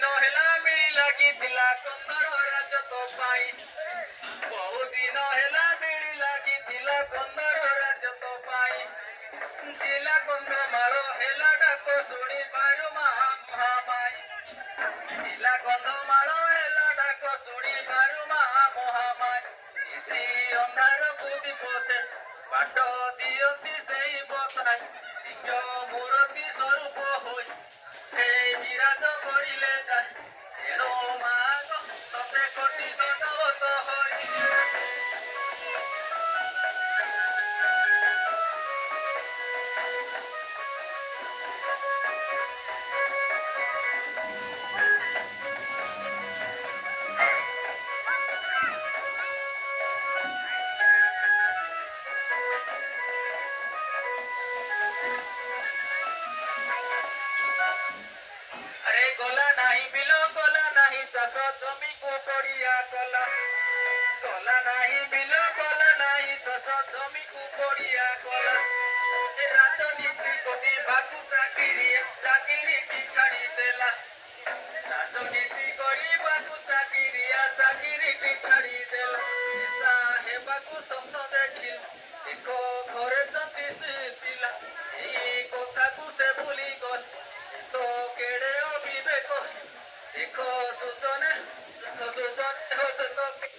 ଦିନ ହେଲା ମିଳି ଲାଗିଥିଲା କନ୍ଦର ରାଜତ୍ୱ ପାଇଁ। ବହୁ ଦିନ ହେଲା ମିଳି ଲାଗିଥିଲା କନ୍ଦର ରାଜତ୍ୱ ପାଇଁ। ଜିଲ୍ଲା କନ୍ଧମାଳ ହେଲା ଡାକ ଶୁଣି ପାରୁ ମହାମାଇ। ଜିଲ୍ଲା କନ୍ଧମାଳ ହେଲା ଡାକ ଶୁଣି ପାରୁ ମହାମାଇ। ସେଇ ଅନ୍ଧାରକୁ ଦୀପ ସେ ବାଟ ଦିଅନ୍ତି ସେଇ ବତାଇ। ଦିବ୍ୟ ମୂରତି ସ୍ୱରୂପ ହୋଇ ବିରାଜ କରିଲେ ଯାଏ। ତେଣୁ ମାଗ ତତେ କୋଟି ଦଣ୍ଡବତ ହୋଇ। ଆରେ ଗଲା ନାହିଁ ବିଲ ଗଲା ନାହିଁ ଚାଷ ଜମିକୁ ପଡ଼ିଆ କଲା। ଗଲା ନାହିଁ ବିଲ ଗଲା ନାହିଁ ଚାଷ ଜମିକୁ ପଡ଼ିଆ କଲା। ରାଜନୀତି କରିବାକୁ ଚାକିରିଟି ଛାଡ଼ିଦେଲା। ରାଜନୀତି କରିବାକୁ ଚାକିରିଟି ଛାଡ଼ିଦେଲା। ନେତା ହେବାକୁ ସ୍ୱପ୍ନ ଦେଖିଲା। ଦେଖ ଘରେ ଯଦି ପିଲା ଏଇ କଥାକୁ ସେ ଭୁଲି ଗଲା। ତ କେଡ଼େ ଅବିବେକ ଦେଖ ସୁଜନେ ହସ ତ